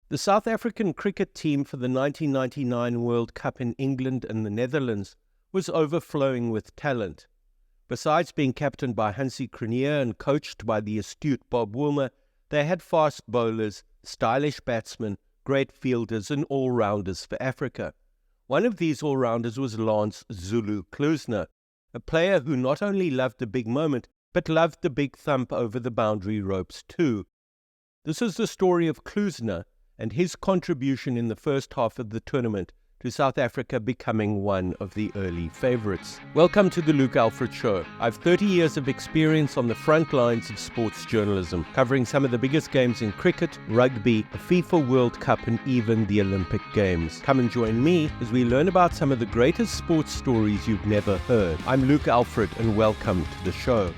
The South African cricket team for the 1999 World Cup in England and the Netherlands was overflowing with talent. Besides being captained by Hansie Cronje and coached by the astute Bob Woolmer, they had fast bowlers, stylish batsmen, great fielders and all-rounders for Africa. One of these all-rounders was Lance Zulu Klusener, a player who not only loved the big moment, but loved the big thump over the boundary ropes too. This is the story of Klusener and his contribution in the first half of the tournament to South Africa becoming one of the early favourites. Welcome to the Luke Alfred Show. I've 30 years of experience on the front lines of sports journalism, covering some of the biggest games in cricket, rugby, the FIFA World Cup and even the Olympic Games. Come and join me as we learn about some of the greatest sports stories you've never heard. I'm Luke Alfred and welcome to the show.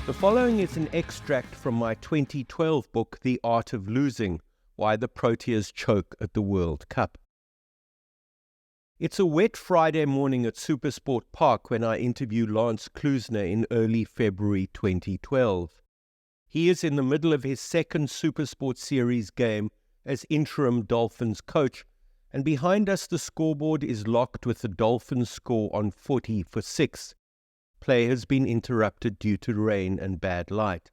The following is an extract from my 2012 book, The Art of Losing: Why the Proteas Choke at the World Cup. It's a wet Friday morning at SuperSport Park when I interview Lance Klusener in early February 2012. He is in the middle of his second SuperSport Series game as interim Dolphins coach, and behind us the scoreboard is locked with the Dolphins score on 40 for 6. Play has been interrupted due to rain and bad light.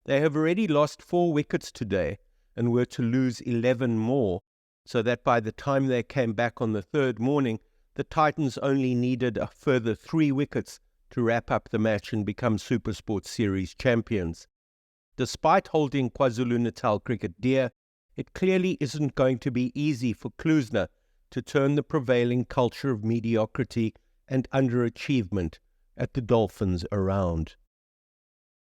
They have already lost 4 wickets today and were to lose 11 more, so that by the time they came back on the third morning, the Titans only needed a further 3 wickets to wrap up the match and become SuperSport Series champions. Despite holding KwaZulu-Natal cricket dear, it clearly isn't going to be easy for Klusener to turn the prevailing culture of mediocrity and underachievement at the Dolphins around.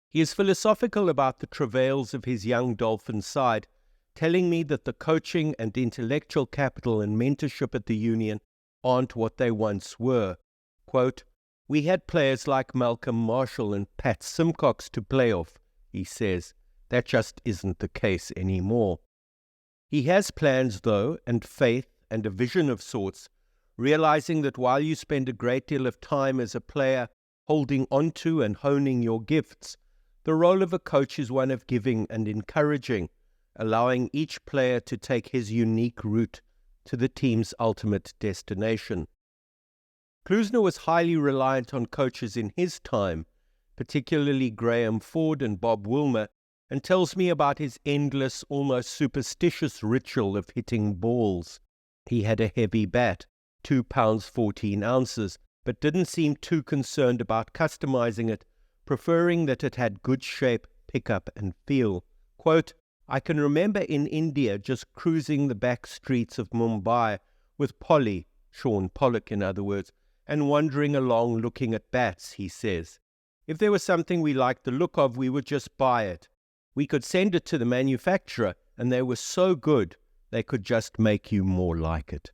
He is philosophical about the travails of his young Dolphin side, telling me that the coaching and intellectual capital and mentorship at the Union aren't what they once were. Quote, "We had players like Malcolm Marshall and Pat Simcox to play off," he says. That just isn't the case anymore. He has plans, though, and faith and a vision of sorts, realizing that while you spend a great deal of time as a player holding onto and honing your gifts, the role of a coach is one of giving and encouraging, allowing each player to take his unique route to the team's ultimate destination. Klusener was highly reliant on coaches in his time, particularly Graham Ford and Bob Woolmer, and tells me about his endless, almost superstitious ritual of hitting balls. He had a heavy bat, 2 pounds 14 ounces, but didn't seem too concerned about customizing it, preferring that it had good shape, pickup and feel. Quote, "I can remember in India just cruising the back streets of Mumbai with Polly, Sean Pollock in other words, and wandering along looking at bats," he says. "If there was something we liked the look of, we would just buy it. We could send it to the manufacturer, and they were so good, they could just make you more like it."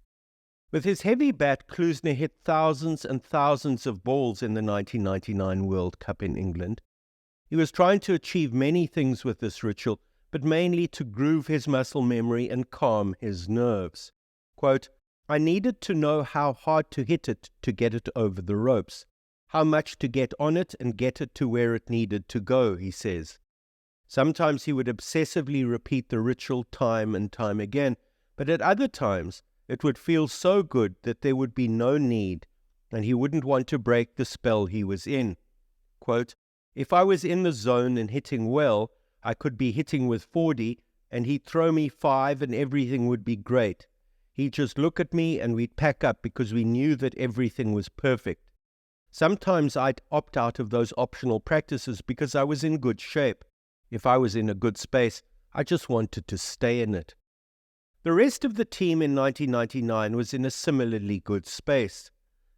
With his heavy bat, Klusener hit thousands and thousands of balls in the 1999 World Cup in England. He was trying to achieve many things with this ritual, but mainly to groove his muscle memory and calm his nerves. Quote, "I needed to know how hard to hit it to get it over the ropes, how much to get on it and get it to where it needed to go," he says. Sometimes he would obsessively repeat the ritual time and time again, but at other times it would feel so good that there would be no need, and he wouldn't want to break the spell he was in. Quote, "If I was in the zone and hitting well, I could be hitting with 40, and he'd throw me 5 and everything would be great. He'd just look at me and we'd pack up because we knew that everything was perfect. Sometimes I'd opt out of those optional practices because I was in good shape. If I was in a good space, I just wanted to stay in it." The rest of the team in 1999 was in a similarly good space.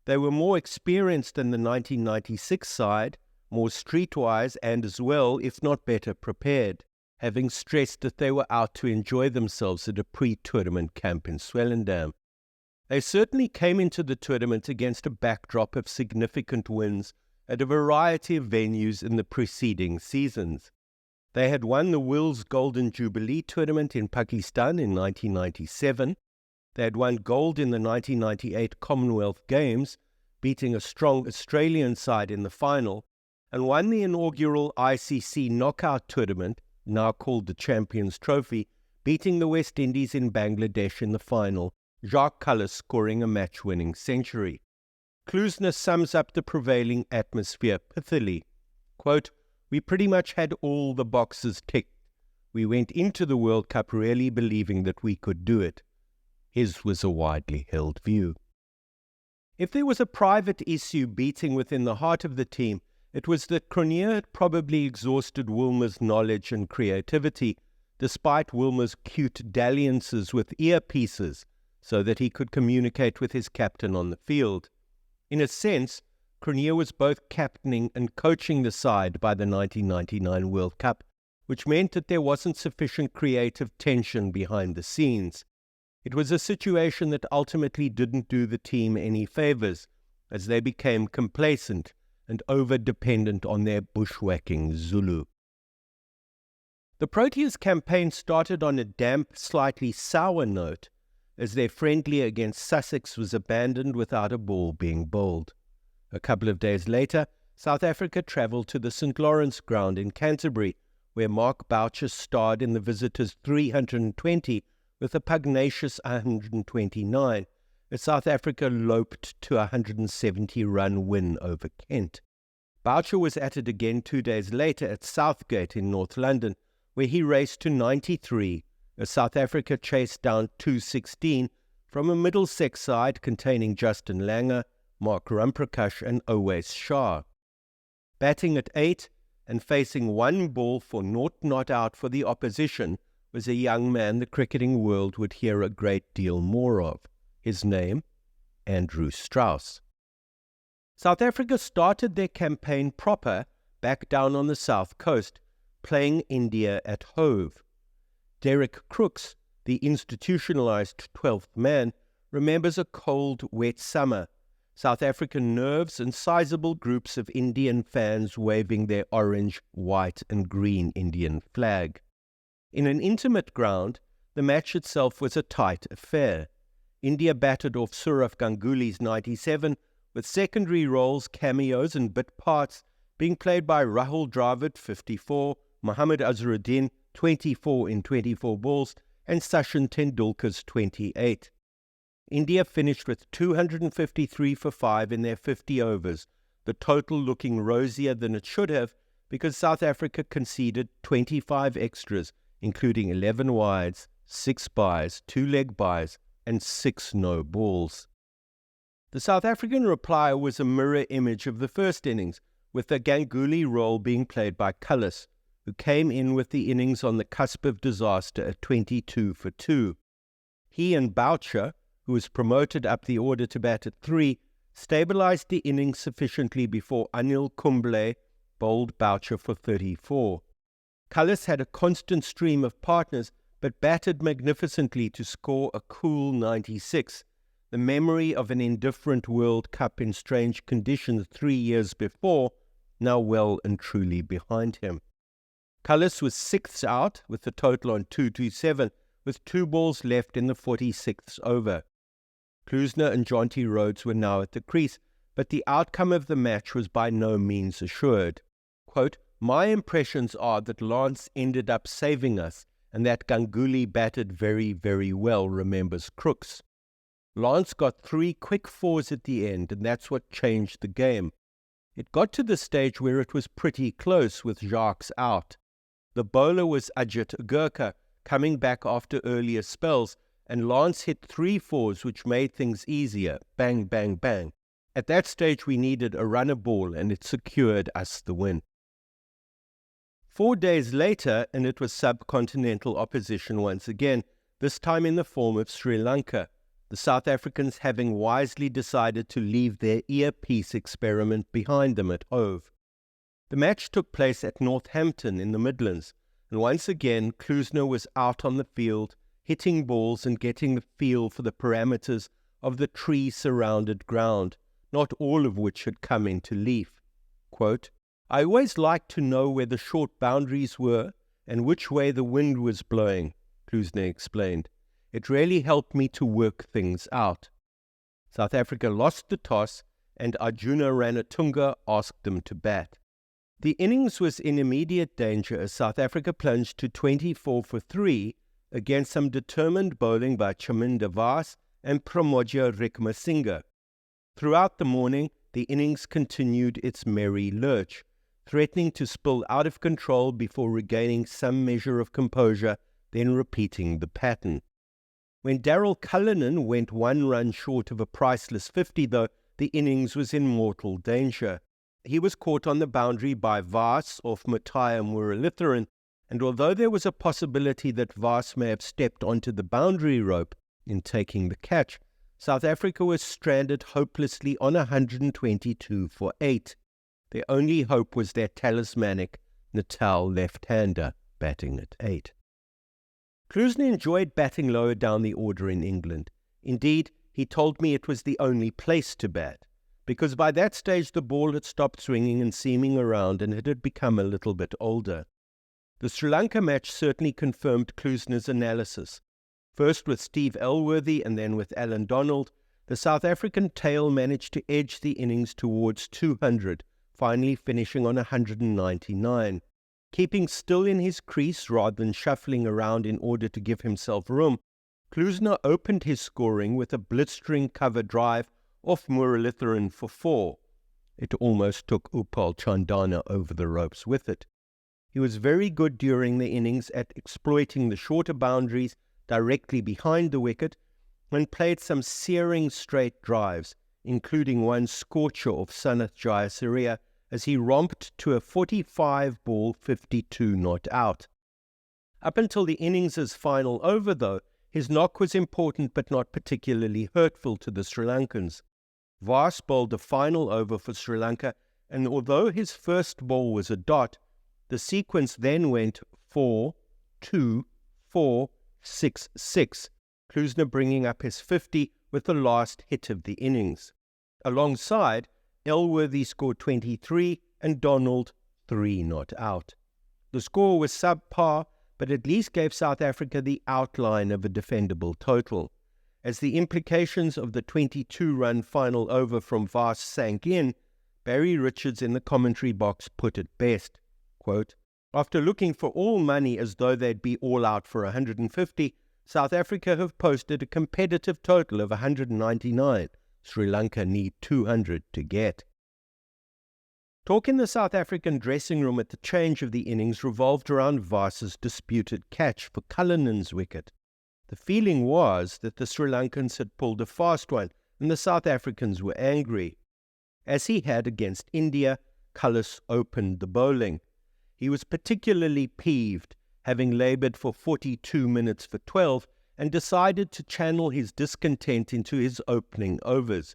They were more experienced than the 1996 side, more streetwise and as well, if not better, prepared, having stressed that they were out to enjoy themselves at a pre-tournament camp in Swellendam. They certainly came into the tournament against a backdrop of significant wins at a variety of venues in the preceding seasons. They had won the Wills Golden Jubilee Tournament in Pakistan in 1997. They had won gold in the 1998 Commonwealth Games, beating a strong Australian side in the final, and won the inaugural ICC Knockout Tournament, now called the Champions Trophy, beating the West Indies in Bangladesh in the final, Jacques Kallis scoring a match-winning century. Klusener sums up the prevailing atmosphere pithily. Quote, "We pretty much had all the boxes ticked. We went into the World Cup really believing that we could do it." His was a widely held view. If there was a private issue beating within the heart of the team, it was that Cronje had probably exhausted Wilmer's knowledge and creativity, despite Wilmer's cute dalliances with earpieces, so that he could communicate with his captain on the field. In a sense, Cronje was both captaining and coaching the side by the 1999 World Cup, which meant that there wasn't sufficient creative tension behind the scenes. It was a situation that ultimately didn't do the team any favors, as they became complacent and over-dependent on their bushwhacking Zulu. The Proteas campaign started on a damp, slightly sour note, as their friendly against Sussex was abandoned without a ball being bowled. A couple of days later, South Africa travelled to the St. Lawrence ground in Canterbury, where Mark Boucher starred in the visitors' 320 with a pugnacious 129, as South Africa loped to a 170-run win over Kent. Boucher was at it again 2 days later at Southgate in North London, where he raced to 93, as South Africa chased down 216 from a Middlesex side containing Justin Langer, Mark Ramprakash and Owais Shah. Batting at 8 and facing one ball for 0 not out for the opposition was a young man the cricketing world would hear a great deal more of. His name, Andrew Strauss. South Africa started their campaign proper back down on the south coast, playing India at Hove. Derek Crooks, the institutionalized 12th man, remembers a cold, wet summer, South African nerves and sizable groups of Indian fans waving their orange, white and green Indian flag. In an intimate ground, the match itself was a tight affair. India batted off Sourav Ganguly's 97, with secondary roles, cameos and bit parts being played by Rahul Dravid, 54, Mohammad Azharuddin, 24 in 24 balls, and Sachin Tendulkar's 28. India finished with 253 for 5 in their 50 overs, the total looking rosier than it should have because South Africa conceded 25 extras, including 11 wides, 6 byes, 2 leg byes, and 6 no balls. The South African reply was a mirror image of the first innings, with the Ganguly role being played by Kallis, who came in with the innings on the cusp of disaster at 22 for 2. He and Boucher, who was promoted up the order to bat at 3, stabilized the innings sufficiently before Anil Kumble bowled Boucher for 34. Kallis had a constant stream of partners, but batted magnificently to score a cool 96, the memory of an indifferent World Cup in strange conditions 3 years before, now well and truly behind him. Kallis was 6th out with the total on 227, with 2 balls left in the 46th over. Klusener and Jonty Rhodes were now at the crease, but the outcome of the match was by no means assured. Quote, "My impressions are that Lance ended up saving us and that Ganguly batted very, very well," remembers Crooks. Lance got 3 quick 4s at the end, and that's what changed the game. It got to the stage where it was pretty close with Jacques out. The bowler was Ajit Gurkha, coming back after earlier spells, and Lance hit 3 4s, which made things easier. Bang, bang, bang. At that stage, we needed a runner ball, and it secured us the win. 4 days later, and it was subcontinental opposition once again, this time in the form of Sri Lanka, the South Africans having wisely decided to leave their earpiece experiment behind them at Hove. The match took place at Northampton in the Midlands, and once again Klusener was out on the field, hitting balls and getting the feel for the parameters of the tree-surrounded ground, not all of which had come into leaf. Quote, "I always liked to know where the short boundaries were and which way the wind was blowing," Klusener explained. "It really helped me to work things out." South Africa lost the toss and Arjuna Ranatunga asked them to bat. The innings was in immediate danger as South Africa plunged to 24 for 3 against some determined bowling by Chaminda Vaas and Pramodya Wickremesinghe. Throughout the morning, the innings continued its merry lurch, threatening to spill out of control before regaining some measure of composure, then repeating the pattern. When Daryl Cullinan went 1 run short of a priceless 50, though, the innings was in mortal danger. He was caught on the boundary by Vaas off Mataya Muralitharan, and although there was a possibility that Vaas may have stepped onto the boundary rope in taking the catch, South Africa was stranded hopelessly on 122 for 8. Their only hope was their talismanic Natal left-hander batting at 8. Klusener enjoyed batting lower down the order in England. Indeed, he told me it was the only place to bat, because by that stage the ball had stopped swinging and seaming around and it had become a little bit older. The Sri Lanka match certainly confirmed Klusener's analysis. First with Steve Elworthy and then with Alan Donald, the South African tail managed to edge the innings towards 200, finally finishing on 199. Keeping still in his crease rather than shuffling around in order to give himself room, Klusener opened his scoring with a blistering cover drive off Muralitharan for 4. It almost took Upal Chandana over the ropes with it. He was very good during the innings at exploiting the shorter boundaries directly behind the wicket and played some searing straight drives, including one scorcher off Sanath Jayasuriya as he romped to a 45-ball 52 not out. Up until the innings' final over, though, his knock was important but not particularly hurtful to the Sri Lankans. Vaas bowled a final over for Sri Lanka, and although his first ball was a dot, the sequence then went 4, 2, 4, 6, 6, Klusener bringing up his 50 with the last hit of the innings. Alongside, Elworthy scored 23 and Donald 3 not out. The score was subpar, but at least gave South Africa the outline of a defendable total. As the implications of the 22-run final over from Vaas sank in, Barry Richards in the commentary box put it best, quote, "After looking for all money as though they'd be all out for 150, South Africa have posted a competitive total of 199. Sri Lanka need 200 to get." Talk in the South African dressing room at the change of the innings revolved around Vaas's disputed catch for Cullinan's wicket. The feeling was that the Sri Lankans had pulled a fast one and the South Africans were angry. As he had against India, Cullis opened the bowling. He was particularly peeved, having laboured for 42 minutes for 12, and decided to channel his discontent into his opening overs.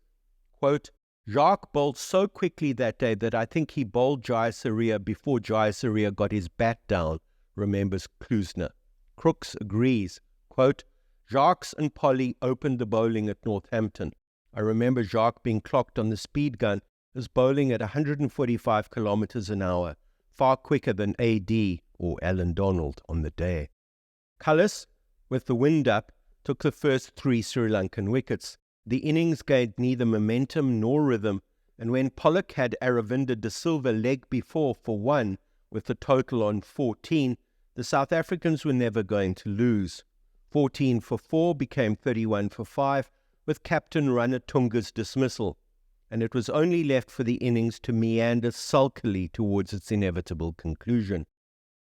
Quote, "Jacques bowled so quickly that day that I think he bowled Jayasuriya before Jayasuriya got his bat down," remembers Klusener. Crooks agrees. Quote, "Jacques and Polly opened the bowling at Northampton. I remember Jacques being clocked on the speed gun as bowling at 145 kilometers an hour, far quicker than AD or Alan Donald on the day." Cullis, with the wind up, took the first 3 Sri Lankan wickets. The innings gained neither momentum nor rhythm, and when Pollock had Aravinda de Silva leg before for 1, with the total on 14, the South Africans were never going to lose. 14 for 4 became 31 for 5, with Captain Ranatunga's dismissal, and it was only left for the innings to meander sulkily towards its inevitable conclusion.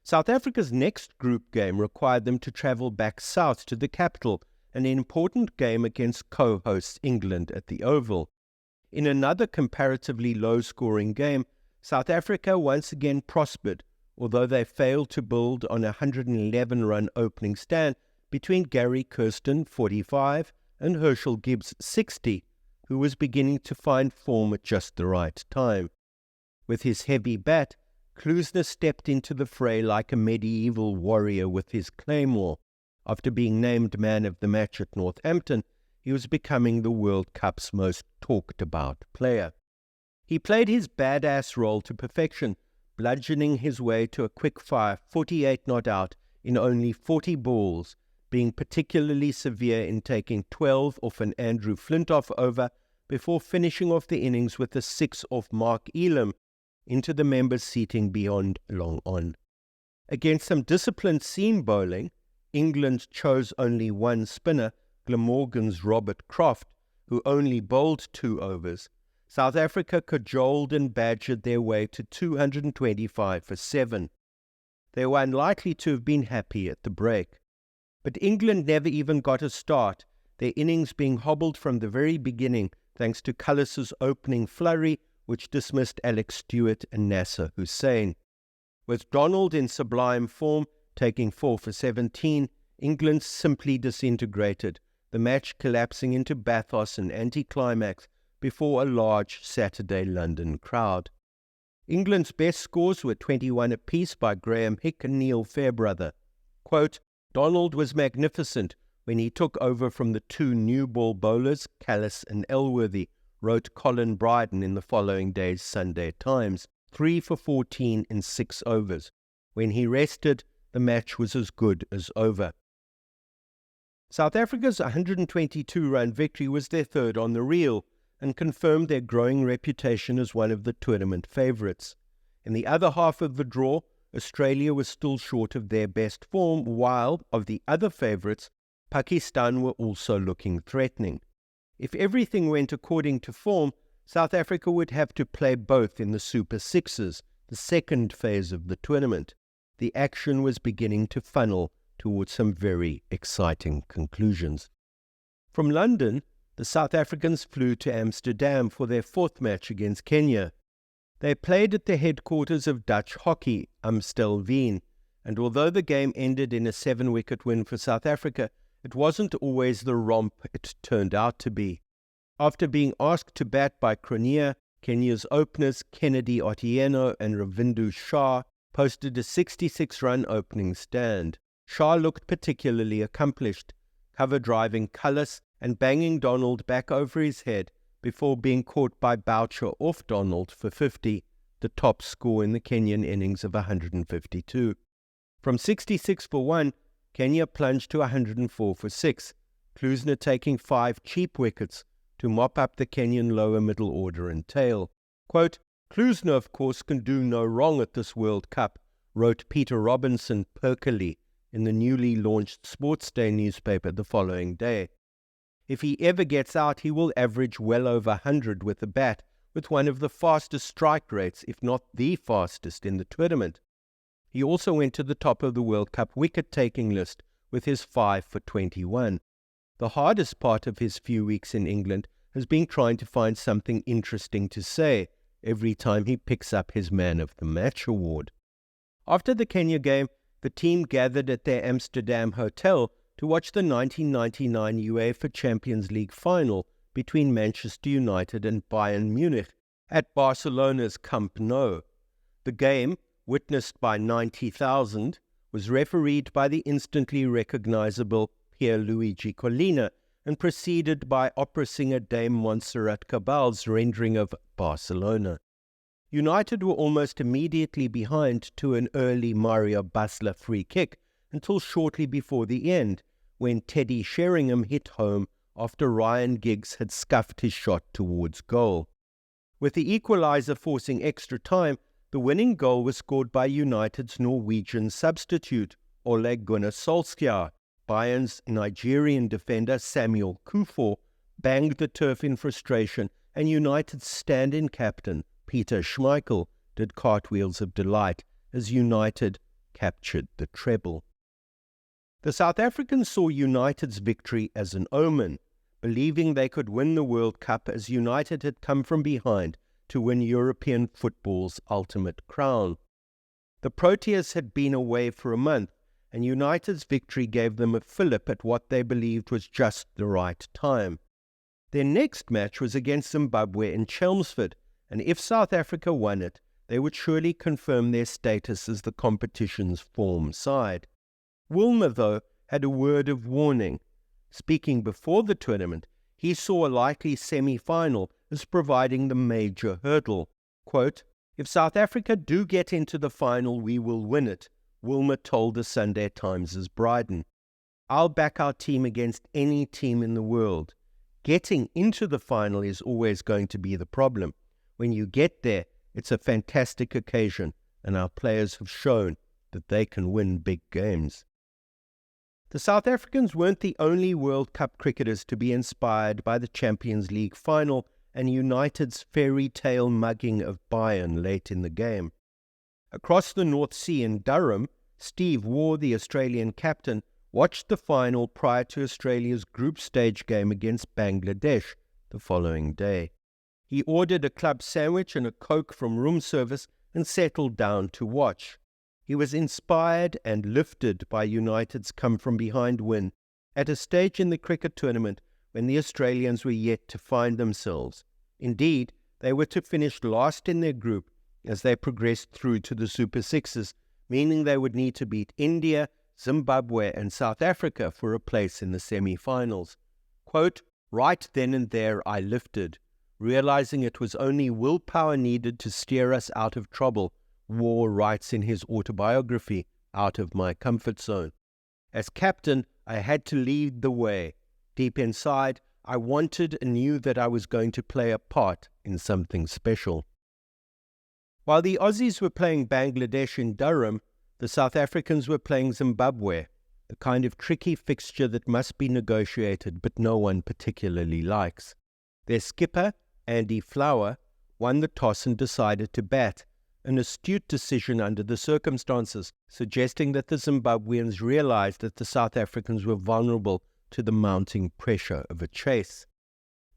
South Africa's next group game required them to travel back south to the capital, an important game against co-hosts England at the Oval. In another comparatively low-scoring game, South Africa once again prospered, although they failed to build on a 111-run opening stand between Gary Kirsten, 45, and Herschel Gibbs, 60, who was beginning to find form at just the right time. With his heavy bat, Klusener stepped into the fray like a medieval warrior with his claymore. After being named man of the match at Northampton, he was becoming the World Cup's most talked-about player. He played his badass role to perfection, bludgeoning his way to a quick-fire 48 not out in only 40 balls, being particularly severe in taking 12 off an Andrew Flintoff over before finishing off the innings with a 6 off Mark Elam, into the members' seating beyond long on. Against some disciplined seam bowling, England chose only one spinner, Glamorgan's Robert Croft, who only bowled 2 overs. South Africa cajoled and badgered their way to 225 for 7. They were unlikely to have been happy at the break. But England never even got a start, their innings being hobbled from the very beginning thanks to Cullis's opening flurry, which dismissed Alex Stewart and Nasser Hussain. With Donald in sublime form, taking 4 for 17, England simply disintegrated, the match collapsing into bathos and anticlimax before a large Saturday London crowd. England's best scores were 21 apiece by Graham Hick and Neil Fairbrother. Quote, Donald was magnificent when he took over from the 2 new ball bowlers, Callis and Elworthy, wrote Colin Bryden in the following day's Sunday Times, 3 for 14 in 6 overs. When he rested, the match was as good as over. South Africa's 122-run victory was their third on the reel and confirmed their growing reputation as one of the tournament favourites. In the other half of the draw, Australia was still short of their best form, while, of the other favourites, Pakistan were also looking threatening. If everything went according to form, South Africa would have to play both in the Super Sixes, the second phase of the tournament. The action was beginning to funnel towards some very exciting conclusions. From London, the South Africans flew to Amsterdam for their 4th match against Kenya. They played at the headquarters of Dutch hockey, Amstelveen, and although the game ended in a 7-wicket win for South Africa, it wasn't always the romp it turned out to be. After being asked to bat by Cronje, Kenya's openers Kennedy Otieno and Ravindu Shah posted a 66-run opening stand. Shah looked particularly accomplished, cover driving Cullis and banging Donald back over his head before being caught by Boucher off Donald for 50, the top score in the Kenyan innings of 152. From 66 for 1, Kenya plunged to 104 for 6, Klusener taking 5 cheap wickets to mop up the Kenyan lower middle order and tail. Quote, Klusener, of course, can do no wrong at this World Cup, wrote Peter Robinson perkily in the newly launched Sports Day newspaper the following day. If he ever gets out, he will average well over 100 with the bat, with one of the fastest strike rates, if not the fastest, in the tournament. He also went to the top of the World Cup wicket-taking list with his 5 for 21. The hardest part of his few weeks in England has been trying to find something interesting to say every time he picks up his Man of the Match award. After the Kenya game, the team gathered at their Amsterdam hotel to watch the 1999 UEFA Champions League final between Manchester United and Bayern Munich at Barcelona's Camp Nou. The game, witnessed by 90,000, was refereed by the instantly recognizable Pierluigi Collina and preceded by opera singer Dame Montserrat Cabal's rendering of Barcelona. United were almost immediately behind to an early Mario Basler free kick until shortly before the end, when Teddy Sheringham hit home after Ryan Giggs had scuffed his shot towards goal. With the equaliser forcing extra time, the winning goal was scored by United's Norwegian substitute, Ole Gunnar Solskjaer. Bayern's Nigerian defender Samuel Kufor banged the turf in frustration, and United's stand-in captain, Peter Schmeichel, did cartwheels of delight as United captured the treble. The South Africans saw United's victory as an omen, believing they could win the World Cup as United had come from behind to win European football's ultimate crown. The Proteas had been away for a month, and United's victory gave them a fillip at what they believed was just the right time. Their next match was against Zimbabwe in Chelmsford, and if South Africa won it, they would surely confirm their status as the competition's form side. Wilmer, though, had a word of warning. Speaking before the tournament, he saw a likely semi-final as providing the major hurdle. Quote, "If South Africa do get into the final, we will win it," Wilmer told the Sunday Times' Bryden. "I'll back our team against any team in the world. Getting into the final is always going to be the problem. When you get there, It's a fantastic occasion, and our players have shown that they can win big games. The South Africans weren't the only World Cup cricketers to be inspired by the Champions League final and United's fairy tale mugging of Bayern late in the game. Across the North Sea in Durham, Steve Waugh, the Australian captain, watched the final prior to Australia's group stage game against Bangladesh the following day. He ordered a club sandwich and a Coke from room service and settled down to watch. He was inspired and lifted by United's come-from-behind win at a stage in the cricket tournament when the Australians were yet to find themselves. Indeed, they were to finish last in their group as they progressed through to the Super Sixes, meaning they would need to beat India, Zimbabwe and South Africa for a place in the semi-finals. Quote, "Right then and there I lifted, realizing it was only willpower needed to steer us out of trouble," Waugh writes in his autobiography, Out of My Comfort Zone. As captain, I had to lead the way. Deep inside, I wanted and knew that I was going to play a part in something special. While the Aussies were playing Bangladesh in Durham, the South Africans were playing Zimbabwe, the kind of tricky fixture that must be negotiated but no one particularly likes. Their skipper, Andy Flower, won the toss and decided to bat, an astute decision under the circumstances, suggesting that the Zimbabweans realized that the South Africans were vulnerable to the mounting pressure of a chase.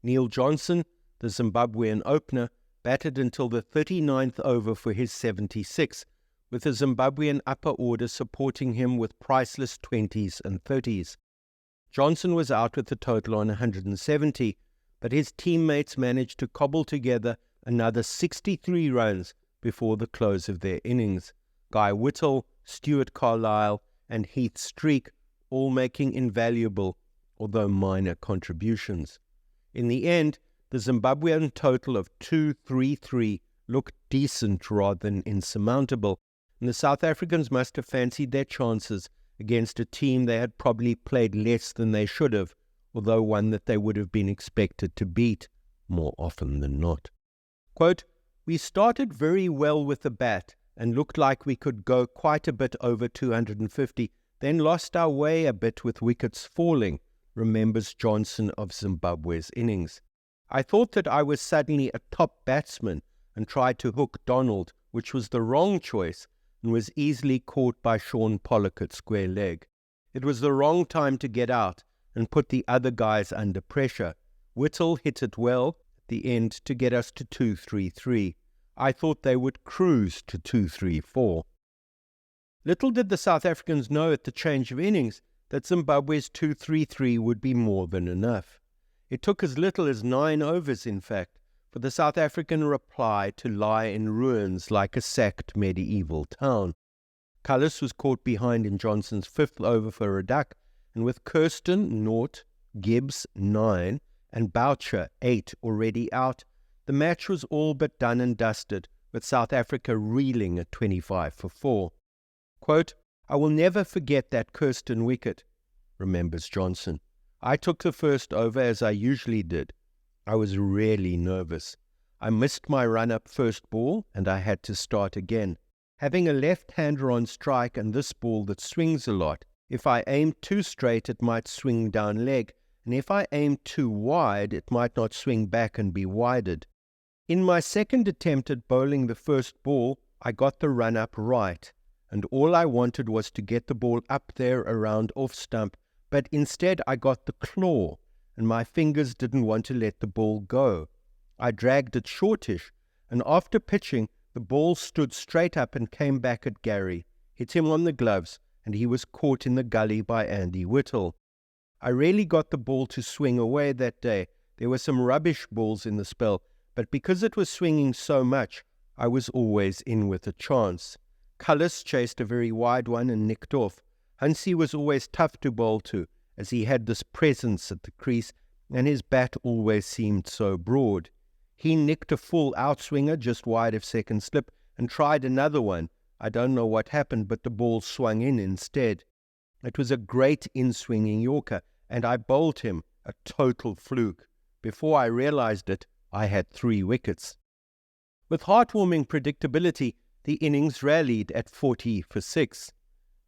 Neil Johnson, the Zimbabwean opener, batted until the 39th over for his 76, with the Zimbabwean upper order supporting him with priceless 20s and 30s. Johnson was out with a total on 170, but his teammates managed to cobble together another 63 runs before the close of their innings. Guy Whittle, Stuart Carlisle and Heath Streak all making invaluable, although minor, contributions. In the end, the Zimbabwean total of 233 looked decent rather than insurmountable, and the South Africans must have fancied their chances against a team they had probably played less than they should have, although one that they would have been expected to beat more often than not. Quote, "We started very well with the bat and looked like we could go quite a bit over 250, then lost our way a bit with wickets falling," remembers Johnson of Zimbabwe's innings. "I thought that I was suddenly a top batsman and tried to hook Donald, which was the wrong choice and was easily caught by Sean Pollock at square leg. It was the wrong time to get out and put the other guys under pressure. Whittle hit it well at the end to get us to 233. I thought they would cruise to 234. Little did the South Africans know at the change of innings that Zimbabwe's 233 would be more than enough. It took as little as 9 overs, in fact, for the South African reply to lie in ruins like a sacked medieval town. Cullis was caught behind in Johnson's 5th over for a duck, and with Kirsten 0, Gibbs 9, and Boucher 8 already out, the match was all but done and dusted, with South Africa reeling at 25 for 4. Quote, "I will never forget that Kirsten wicket," remembers Johnson. "I took the first over as I usually did. I was really nervous. I missed my run-up first ball and I had to start again. Having a left-hander on strike and this ball that swings a lot, if I aimed too straight it might swing down leg, and if I aimed too wide it might not swing back and be widened. In my second attempt at bowling the first ball, I got the run-up right, and all I wanted was to get the ball up there around off-stump, but instead I got the claw, and my fingers didn't want to let the ball go. I dragged it shortish, and after pitching, the ball stood straight up and came back at Gary, hit him on the gloves, and he was caught in the gully by Andy Whittle. I really got the ball to swing away that day. There were some rubbish balls in the spell, but because it was swinging so much, I was always in with a chance. Cullis chased a very wide one and nicked off. Hansie was always tough to bowl to, as he had this presence at the crease, and his bat always seemed so broad. He nicked a full outswinger just wide of second slip and tried another one. I don't know what happened, but the ball swung in instead. It was a great in-swinging Yorker, and I bowled him, a total fluke. Before I realized it, I had 3 wickets. With heartwarming predictability, the innings rallied at 40 for 6.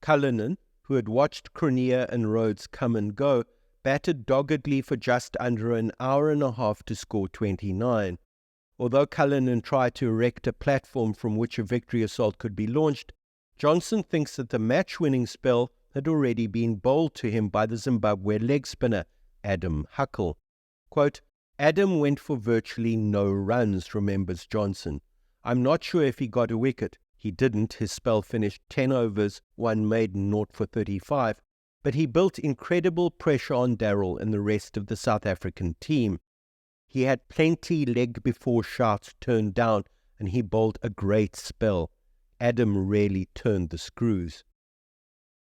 Cullinan, who had watched Cronje and Rhodes come and go, batted doggedly for just under an hour and a half to score 29. Although Cullinan tried to erect a platform from which a victory assault could be launched, Johnson thinks that the match-winning spell had already been bowled to him by the Zimbabwe leg spinner, Adam Huckle. Quote, Adam went for virtually no runs, remembers Johnson. I'm not sure if he got a wicket. He didn't. His spell finished 10 overs, 1 maiden, 0 for 35. But he built incredible pressure on Darrell and the rest of the South African team. He had plenty leg before shots turned down, and he bowled a great spell. Adam really turned the screws.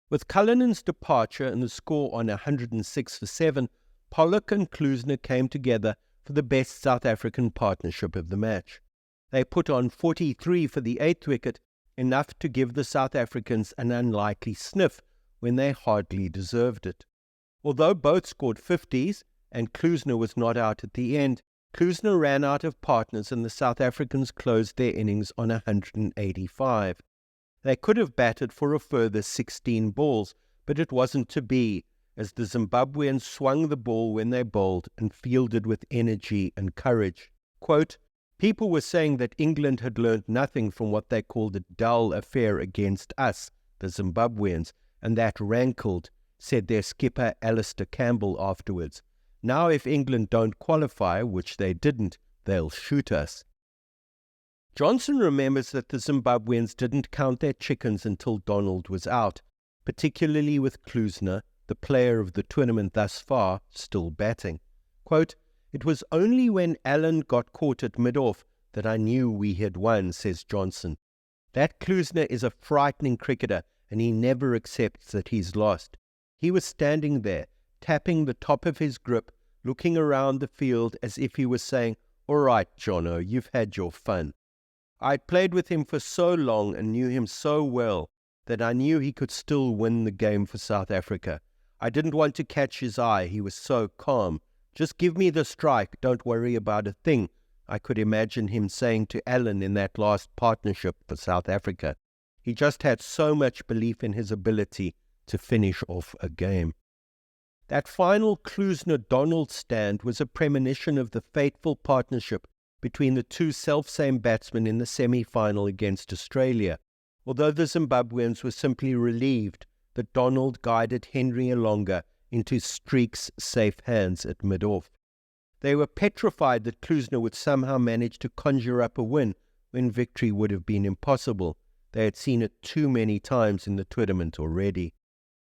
With Cullinan's departure and the score on 106 for 7, Pollock and Klusener came together for the best South African partnership of the match. They put on 43 for the 8th wicket, enough to give the South Africans an unlikely sniff when they hardly deserved it. Although both scored 50s and Klusener was not out at the end, Klusener ran out of partners and the South Africans closed their innings on 185. They could have batted for a further 16 balls, but it wasn't to be, as the Zimbabweans swung the ball when they bowled and fielded with energy and courage. Quote, people were saying that England had learnt nothing from what they called a dull affair against us, the Zimbabweans, and that rankled, said their skipper Alistair Campbell afterwards. Now if England don't qualify, which they didn't, they'll shoot us. Johnson remembers that the Zimbabweans didn't count their chickens until Donald was out, particularly with Klusener, the player of the tournament thus far, still batting. Quote, it was only when Allen got caught at mid-off that I knew we had won, says Johnson. That Klusener is a frightening cricketer, and he never accepts that he's lost. He was standing there, tapping the top of his grip, looking around the field as if he was saying, all right, Jono, you've had your fun. I'd played with him for so long and knew him so well that I knew he could still win the game for South Africa. I didn't want to catch his eye. He was so calm. Just give me the strike. Don't worry about a thing. I could imagine him saying to Allen in that last partnership for South Africa. He just had so much belief in his ability to finish off a game. That final Klusener-Donald stand was a premonition of the fateful partnership between the two self-same batsmen in the semi-final against Australia, although the Zimbabweans were simply relieved that Donald guided Henry Alonga into Streak's safe hands at mid-off. They were petrified that Klusener would somehow manage to conjure up a win when victory would have been impossible. They had seen it too many times in the tournament already.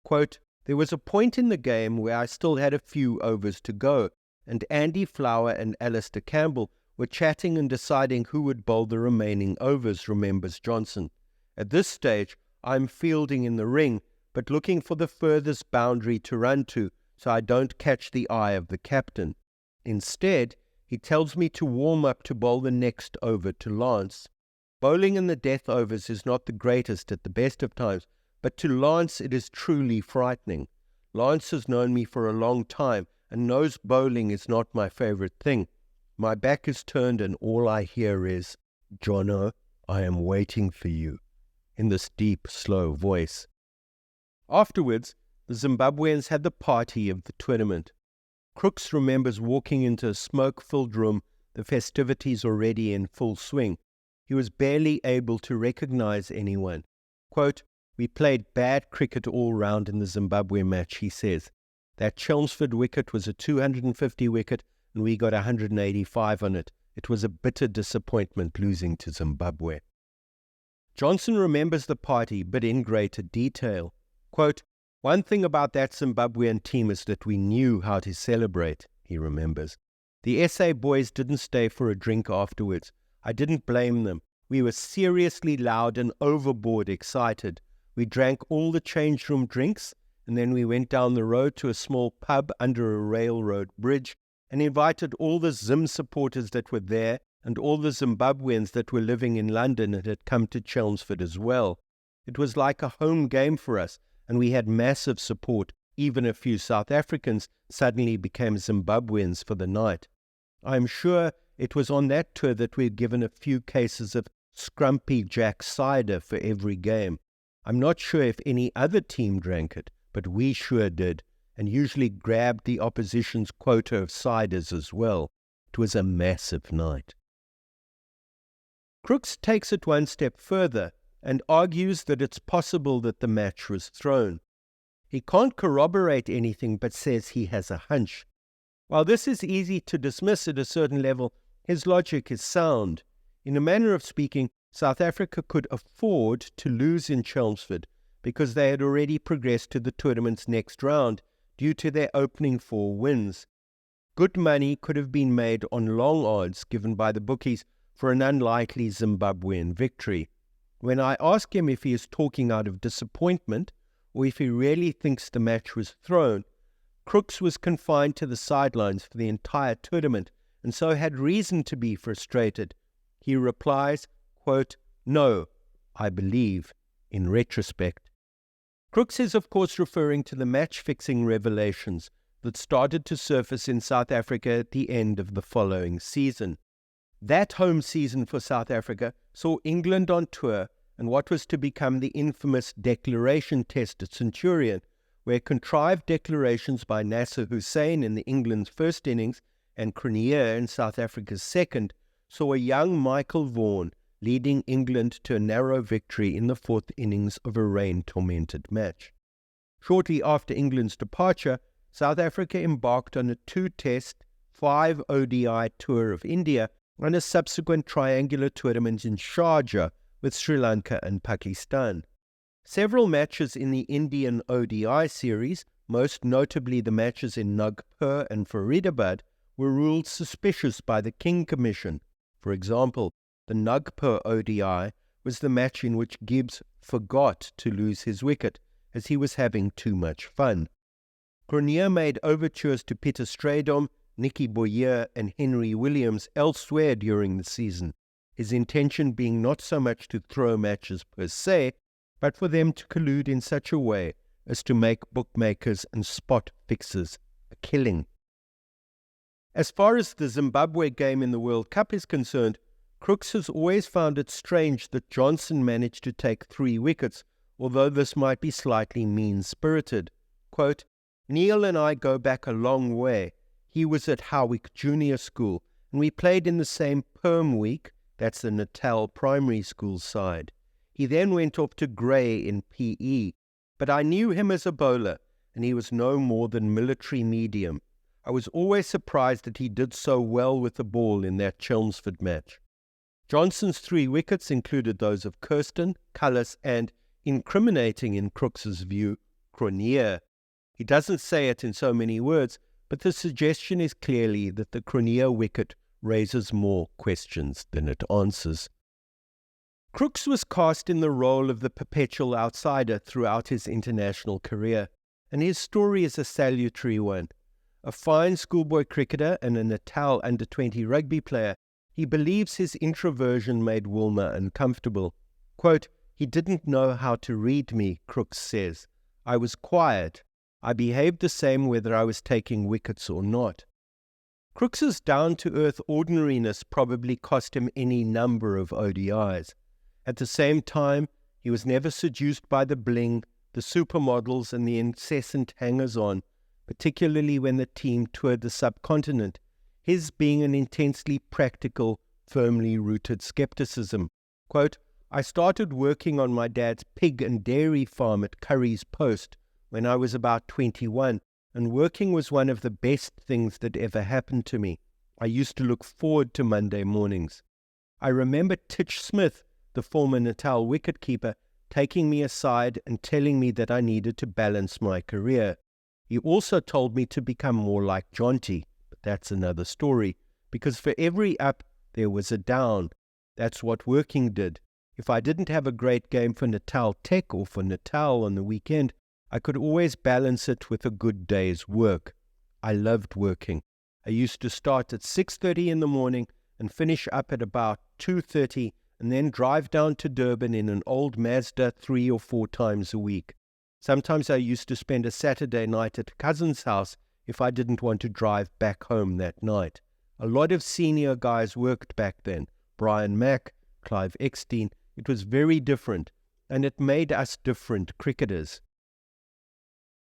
Quote, there was a point in the game where I still had a few overs to go, and Andy Flower and Alistair Campbell were chatting and deciding who would bowl the remaining overs, remembers Johnson. At this stage, I'm fielding in the ring, but looking for the furthest boundary to run to, so I don't catch the eye of the captain. Instead, he tells me to warm up to bowl the next over to Lance. Bowling in the death overs is not the greatest at the best of times, but to Lance it is truly frightening. Lance has known me for a long time and knows bowling is not my favourite thing. My back is turned and all I hear is, Jono, I am waiting for you, in this deep, slow voice. Afterwards, the Zimbabweans had the party of the tournament. Crooks remembers walking into a smoke-filled room, the festivities already in full swing. He was barely able to recognize anyone. Quote, we played bad cricket all round in the Zimbabwe match, he says. That Chelmsford wicket was a 250 wicket and we got 185 on it. It was a bitter disappointment losing to Zimbabwe. Johnson remembers the party, but in greater detail. Quote, one thing about that Zimbabwean team is that we knew how to celebrate, he remembers. The SA boys didn't stay for a drink afterwards. I didn't blame them. We were seriously loud and overboard excited. We drank all the change room drinks, and then we went down the road to a small pub under a railroad bridge and invited all the Zim supporters that were there and all the Zimbabweans that were living in London and had come to Chelmsford as well. It was like a home game for us, and we had massive support. Even a few South Africans suddenly became Zimbabweans for the night. I am sure it was on that tour that we were given a few cases of Scrumpy Jack cider for every game. I'm not sure if any other team drank it, but we sure did, and usually grabbed the opposition's quota of ciders as well. It was a massive night. Crooks takes it one step further and argues that it's possible that the match was thrown. He can't corroborate anything but says he has a hunch. While this is easy to dismiss at a certain level, his logic is sound. In a manner of speaking, South Africa could afford to lose in Chelmsford because they had already progressed to the tournament's next round due to their opening 4 wins. Good money could have been made on long odds given by the bookies for an unlikely Zimbabwean victory. When I ask him if he is talking out of disappointment or if he really thinks the match was thrown, Crooks was confined to the sidelines for the entire tournament and so had reason to be frustrated. He replies, quote, "No, I believe, in retrospect." Crooks is of course referring to the match-fixing revelations that started to surface in South Africa at the end of the following season. That home season for South Africa saw England on tour and what was to become the infamous declaration test at Centurion, where contrived declarations by Nasser Hussain in the England's first innings and Cronje in South Africa's second saw a young Michael Vaughan leading England to a narrow victory in the 4th innings of a rain-tormented match. Shortly after England's departure, South Africa embarked on a 2-test, 5 ODI tour of India and a subsequent triangular tournament in Sharjah with Sri Lanka and Pakistan. Several matches in the Indian ODI series, most notably the matches in Nagpur and Faridabad, were ruled suspicious by the King Commission. For example, the Nagpur ODI was the match in which Gibbs forgot to lose his wicket as he was having too much fun. Cronje made overtures to Peter Strydom, Nicky Boyer and Henry Williams elsewhere during the season, his intention being not so much to throw matches per se, but for them to collude in such a way as to make bookmakers and spot fixers a killing. As far as the Zimbabwe game in the World Cup is concerned, Crooks has always found it strange that Johnson managed to take 3 wickets, although this might be slightly mean-spirited. Quote, "Neil and I go back a long way. He was at Howick Junior School, and we played in the same Perm week, that's the Natal Primary School side. He then went off to Grey in PE, but I knew him as a bowler, and he was no more than military medium. I was always surprised that he did so well with the ball in that Chelmsford match." Johnson's 3 wickets included those of Kirsten, Cullis, and, incriminating in Crooks's view, Cronje. He doesn't say it in so many words, but the suggestion is clearly that the Cronje wicket raises more questions than it answers. Crooks was cast in the role of the perpetual outsider throughout his international career, and his story is a salutary one. A fine schoolboy cricketer and a Natal under-20 rugby player, he believes his introversion made Wilma uncomfortable. Quote, "He didn't know how to read me," Crooks says. "I was quiet. I behaved the same whether I was taking wickets or not." Crooks's down-to-earth ordinariness probably cost him any number of ODIs. At the same time, he was never seduced by the bling, the supermodels and the incessant hangers-on, particularly when the team toured the subcontinent, his being an intensely practical, firmly rooted skepticism. Quote, "I started working on my dad's pig and dairy farm at Curry's Post when I was about 21, and working was one of the best things that ever happened to me. I used to look forward to Monday mornings. I remember Titch Smith, the former Natal wicketkeeper, taking me aside and telling me that I needed to balance my career. He also told me to become more like Jonty, but that's another story, because for every up, there was a down. That's what working did. If I didn't have a great game for Natal Tech or for Natal on the weekend, I could always balance it with a good day's work. I loved working. I used to start at 6:30 in the morning and finish up at about 2:30 and then drive down to Durban in an old Mazda 3 or 4 times a week. Sometimes I used to spend a Saturday night at a cousin's house if I didn't want to drive back home that night. A lot of senior guys worked back then. Brian Mack, Clive Eckstein. It was very different, and it made us different cricketers.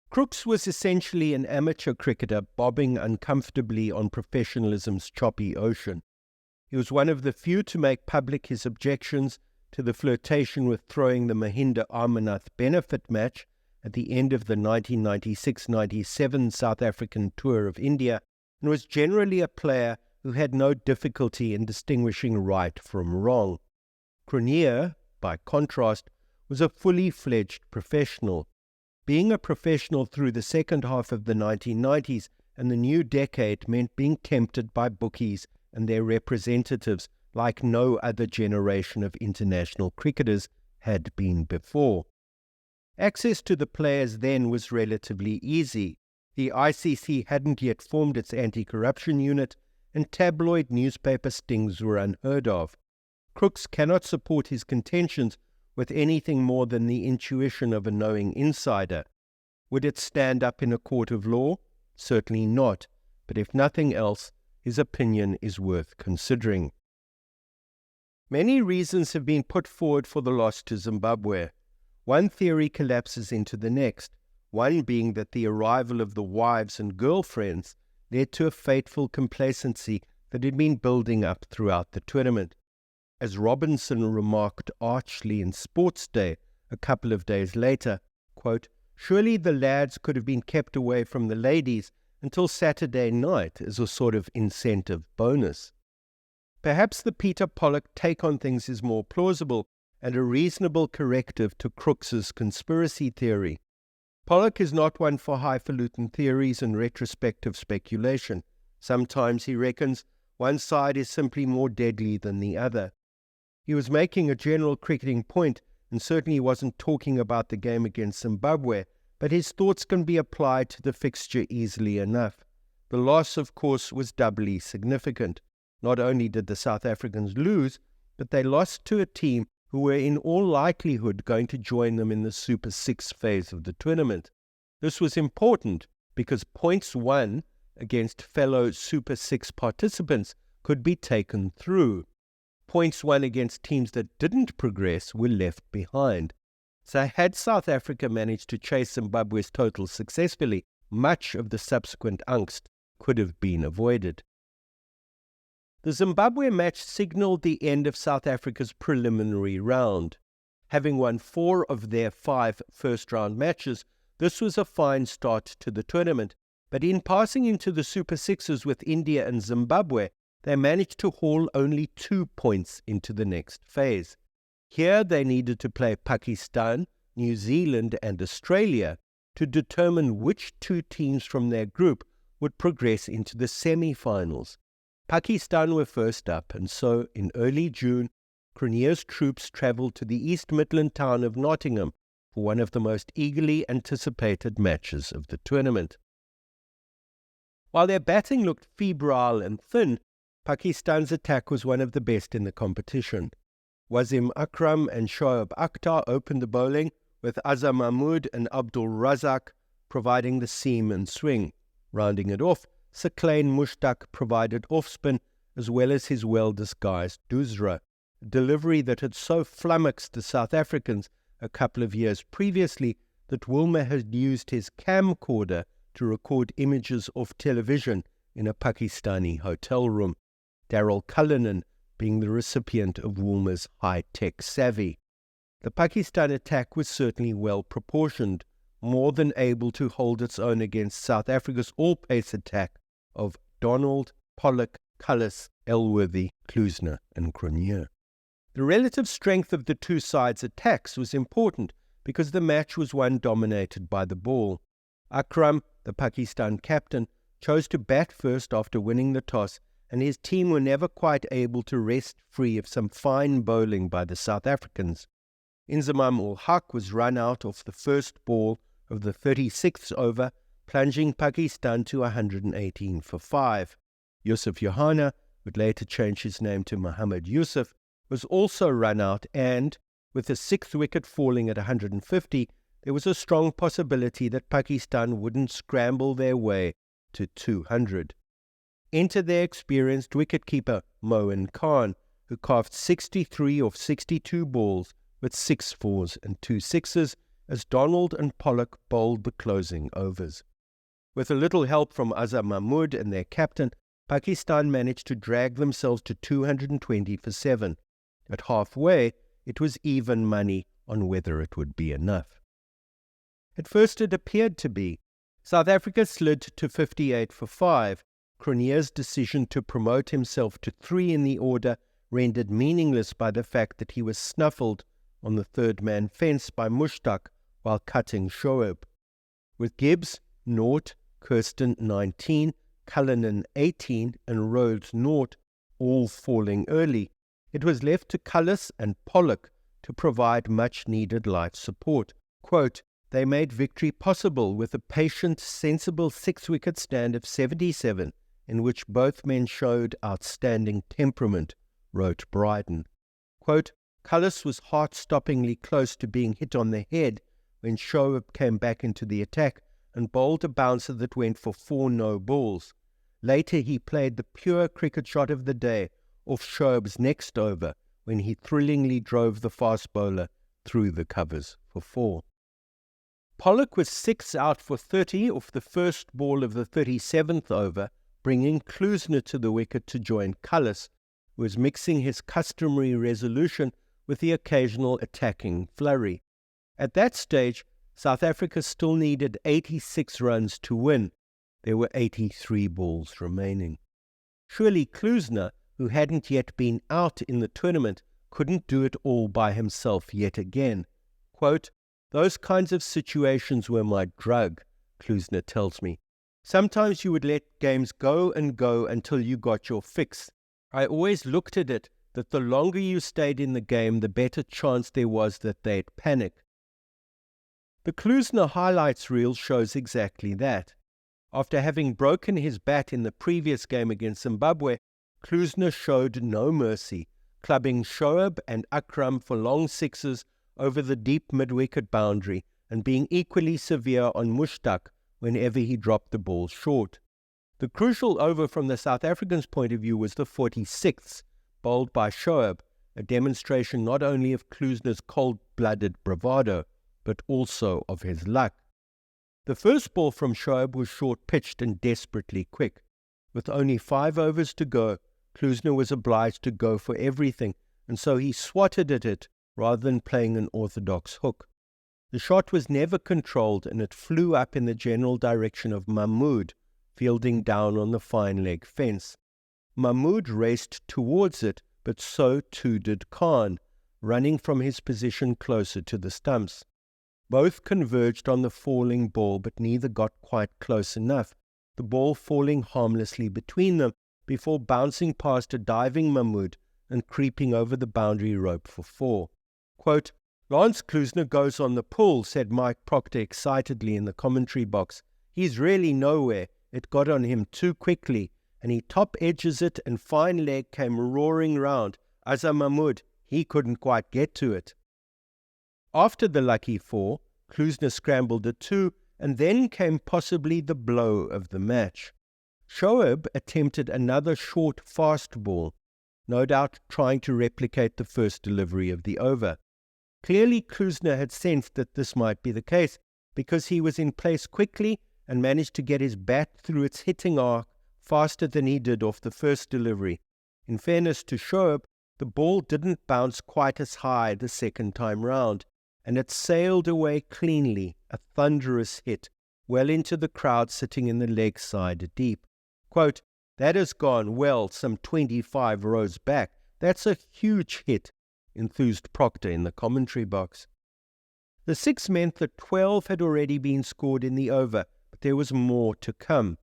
Crooks was essentially an amateur cricketer bobbing uncomfortably on professionalism's choppy ocean. He was one of the few to make public his objections to the flirtation with throwing the Mahinda Amarnath benefit match at the end of the 1996-97 South African tour of India, and was generally a player who had no difficulty in distinguishing right from wrong. Cronje, by contrast, was a fully fledged professional. Being a professional through the second half of the 1990s and the new decade meant being tempted by bookies and their representatives like no other generation of international cricketers had been before. Access to the players then was relatively easy. The ICC hadn't yet formed its anti-corruption unit, and tabloid newspaper stings were unheard of. Crooks cannot support his contentions with anything more than the intuition of a knowing insider. Would it stand up in a court of law? Certainly not, but if nothing else, his opinion is worth considering. Many reasons have been put forward for the loss to Zimbabwe. One theory collapses into the next, one being that the arrival of the wives and girlfriends led to a fateful complacency that had been building up throughout the tournament. As Robinson remarked archly in Sports Day a couple of days later, quote, "Surely the lads could have been kept away from the ladies until Saturday night as a sort of incentive bonus." Perhaps the Peter Pollock take on things is more plausible and a reasonable corrective to Crooks's conspiracy theory. Pollock is not one for highfalutin theories and retrospective speculation. Sometimes, he reckons, one side is simply more deadly than the other. He was making a general cricketing point and certainly wasn't talking about the game against Zimbabwe, but his thoughts can be applied to the fixture easily enough. The loss, of course, was doubly significant. Not only did the South Africans lose, but they lost to a team who were in all likelihood going to join them in the Super 6 phase of the tournament. This was important because points won against fellow Super 6 participants could be taken through. Points won against teams that didn't progress were left behind. So had South Africa managed to chase Zimbabwe's total successfully, much of the subsequent angst could have been avoided. The Zimbabwe match signalled the end of South Africa's preliminary round. Having won 4 of their 5 first-round matches, this was a fine start to the tournament, but in passing into the Super Sixes with India and Zimbabwe, they managed to haul only 2 points into the next phase. Here they needed to play Pakistan, New Zealand and Australia to determine which 2 teams from their group would progress into the semi-finals. Pakistan were first up, and so, in early June, Cronje's troops travelled to the East Midland town of Nottingham for one of the most eagerly anticipated matches of the tournament. While their batting looked febrile and thin, Pakistan's attack was one of the best in the competition. Wasim Akram and Shoaib Akhtar opened the bowling, with Azam Mahmood and Abdul Razak providing the seam and swing. Rounding it off, Saqlain Mushtaq provided off-spin as well as his well-disguised doosra, a delivery that had so flummoxed the South Africans a couple of years previously that Wilmer had used his camcorder to record images off television in a Pakistani hotel room, Daryl Cullinan being the recipient of Wilmer's high-tech savvy. The Pakistan attack was certainly well-proportioned, more than able to hold its own against South Africa's all-pace attack of Donald, Pollock, Cullis, Elworthy, Klusener and Cronje. The relative strength of the two sides' attacks was important because the match was one dominated by the ball. Akram, the Pakistan captain, chose to bat first after winning the toss, and his team were never quite able to rest free of some fine bowling by the South Africans. Inzamam ul Haq was run out off the first ball of the 36th over, plunging Pakistan to 118 for 5. Yusuf Johanna, who would later change his name to Muhammad Yusuf, was also run out, and, with the 6th wicket falling at 150, there was a strong possibility that Pakistan wouldn't scramble their way to 200. Enter their experienced wicketkeeper Moin Khan, who carved 63 off 62 balls with 6 fours and 2 sixes as Donald and Pollock bowled the closing overs. With a little help from Azhar Mahmood and their captain, Pakistan managed to drag themselves to 220 for 7. At halfway, it was even money on whether it would be enough. At first it appeared to be. South Africa slid to 58 for 5. Cronje's decision to promote himself to 3 in the order rendered meaningless by the fact that he was snuffled on the third-man fence by Mushtaq while cutting Shoaib. With Gibbs, 0, Kirsten, 19, Cullinan, 18, and Rhodes, 0, all falling early, it was left to Cullis and Pollock to provide much-needed life support. Quote, "They made victory possible with a patient, sensible 6-wicket stand of 77, in which both men showed outstanding temperament," wrote Bryden. Quote, "Cullis was heart-stoppingly close to being hit on the head when Shoaib came back into the attack and bowled a bouncer that went for 4 no balls. Later he played the pure cricket shot of the day off Shoaib's next over when he thrillingly drove the fast bowler through the covers for 4. Pollock was 6 out for 30 off the first ball of the 37th over, bringing Klusener to the wicket to join Cullis, who was mixing his customary resolution with the occasional attacking flurry. At that stage, South Africa still needed 86 runs to win. There were 83 balls remaining. Surely Klusener, who hadn't yet been out in the tournament, couldn't do it all by himself yet again. Quote, "Those kinds of situations were my drug," Klusener tells me. "Sometimes you would let games go and go until you got your fix. I always looked at it that the longer you stayed in the game, the better chance there was that they'd panic." The Klusener highlights reel shows exactly that. After having broken his bat in the previous game against Zimbabwe, Klusener showed no mercy, clubbing Shoaib and Akram for long sixes over the deep mid-wicket boundary and being equally severe on Mushtaq whenever he dropped the ball short. The crucial over from the South Africans' point of view was the 46th, bowled by Shoaib, a demonstration not only of Klusener's cold-blooded bravado, but also of his luck. The first ball from Shoaib was short-pitched and desperately quick. With only 5 overs to go, Klusener was obliged to go for everything, and so he swatted at it rather than playing an orthodox hook. The shot was never controlled, and it flew up in the general direction of Mahmood, fielding down on the fine leg fence. Mahmood raced towards it, but so too did Khan, running from his position closer to the stumps. Both converged on the falling ball, but neither got quite close enough, the ball falling harmlessly between them before bouncing past a diving Mahmood and creeping over the boundary rope for 4. Quote, "Lance Klusener goes on the pull," said Mike Proctor excitedly in the commentary box. "He's really nowhere. It got on him too quickly, and he top-edges it and fine leg came roaring round. Azhar Mahmood, he couldn't quite get to it." After the lucky 4, Klusener scrambled a 2, and then came possibly the blow of the match. Shoaib attempted another short fast ball, no doubt trying to replicate the first delivery of the over. Clearly Klusener had sensed that this might be the case, because he was in place quickly and managed to get his bat through its hitting arc faster than he did off the first delivery. In fairness to Shoaib, the ball didn't bounce quite as high the second time round, and it sailed away cleanly, a thunderous hit, well into the crowd sitting in the leg side deep. Quote, "That has gone well some 25 rows back. That's a huge hit," enthused Proctor in the commentary box. The 6 meant that 12 had already been scored in the over, but there was more to come.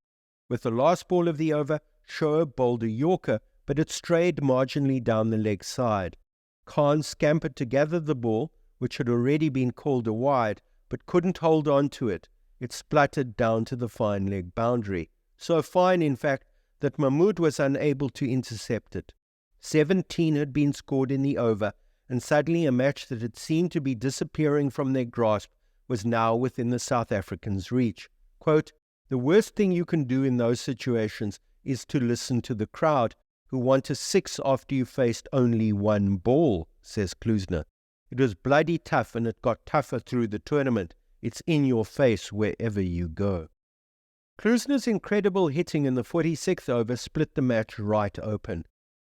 With the last ball of the over, Shoaib bowled a Yorker, but it strayed marginally down the leg side. Khan scampered to gather the ball, which had already been called a wide, but couldn't hold on to it. It spluttered down to the fine leg boundary. So fine, in fact, that Mahmood was unable to intercept it. 17 had been scored in the over, and suddenly a match that had seemed to be disappearing from their grasp was now within the South Africans' reach. Quote, "The worst thing you can do in those situations is to listen to the crowd, who want a 6 after you faced only one ball, says Klusener. It was bloody tough, and it got tougher through the tournament. It's in your face wherever you go. Klusener's incredible hitting in the 46th over split the match right open.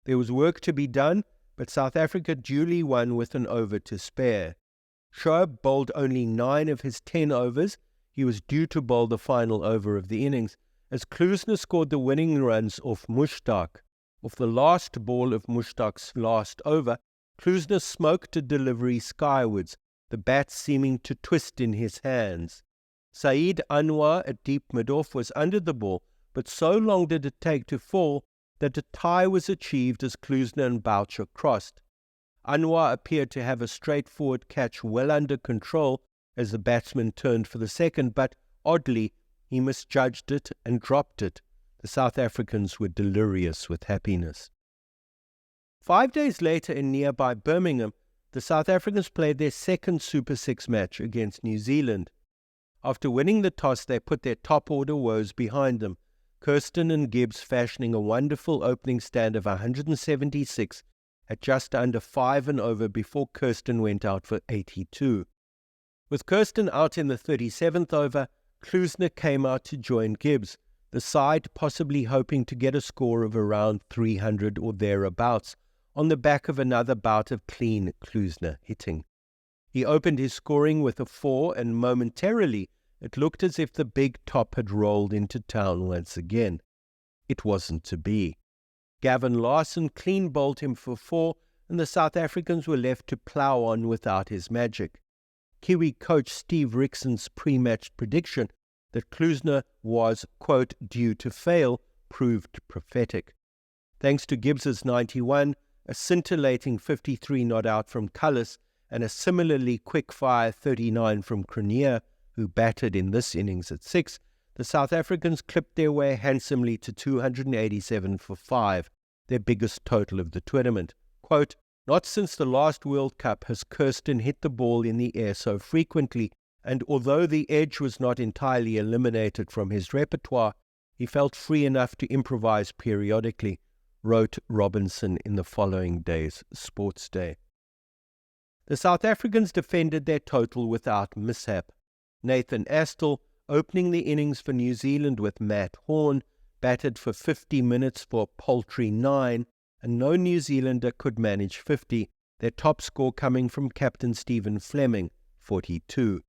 There was work to be done, but South Africa duly won with an over to spare. Shoaib bowled only 9 of his 10 overs. He was due to bowl the final over of the innings, as Klusener scored the winning runs off Mushtaq. Off the last ball of Mushtaq's last over, Klusener smoked a delivery skywards, the bat seeming to twist in his hands. Saeed Anwar at deep mid-off was under the ball, but so long did it take to fall that a tie was achieved as Klusener and Boucher crossed. Anwar appeared to have a straightforward catch well under control as the batsman turned for the second, but oddly, he misjudged it and dropped it. The South Africans were delirious with happiness. 5 days later in nearby Birmingham, the South Africans played their second Super 6 match against New Zealand. After winning the toss, they put their top-order woes behind them, Kirsten and Gibbs fashioning a wonderful opening stand of 176 at just under 5 and over before Kirsten went out for 82. With Kirsten out in the 37th over, Klusener came out to join Gibbs, the side possibly hoping to get a score of around 300 or thereabouts, on the back of another bout of clean Klusener hitting. He opened his scoring with a 4, and momentarily it looked as if the big top had rolled into town once again. It wasn't to be. Gavin Larson clean bowled him for 4, and the South Africans were left to plough on without his magic. Kiwi coach Steve Rickson's pre-match prediction that Klusener was, quote, due to fail, proved prophetic. Thanks to Gibbs's 91, a scintillating 53 not out from Cullis, and a similarly quick-fire 39 from Cronje, who batted in this innings at 6, the South Africans clipped their way handsomely to 287 for 5, their biggest total of the tournament. Quote, not since the last World Cup has Kirsten hit the ball in the air so frequently, and although the edge was not entirely eliminated from his repertoire, he felt free enough to improvise periodically, wrote Robinson in the following day's Sports Day. The South Africans defended their total without mishap. Nathan Astle, opening the innings for New Zealand with Matt Horn, batted for 50 minutes for a paltry 9, and no New Zealander could manage 50, their top score coming from captain Stephen Fleming, 42.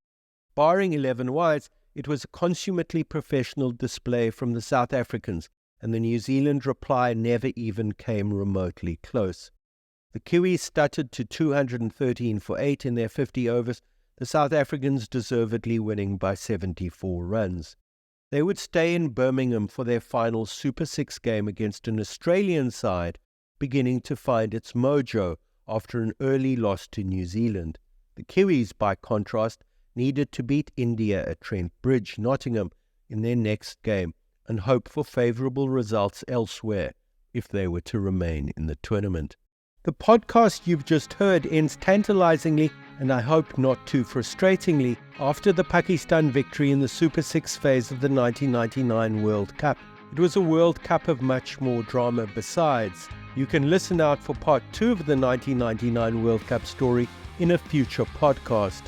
Barring 11 wides, it was a consummately professional display from the South Africans, and the New Zealand reply never even came remotely close. The Kiwis stuttered to 213 for 8 in their 50 overs, the South Africans deservedly winning by 74 runs. They would stay in Birmingham for their final Super 6 game against an Australian side beginning to find its mojo after an early loss to New Zealand. The Kiwis, by contrast, needed to beat India at Trent Bridge, Nottingham, in their next game and hope for favourable results elsewhere if they were to remain in the tournament. The podcast you've just heard ends tantalizingly, and I hope not too frustratingly, after the Pakistan victory in the Super 6 phase of the 1999 World Cup. It was a World Cup of much more drama besides. You can listen out for part 2 of the 1999 World Cup story in a future podcast.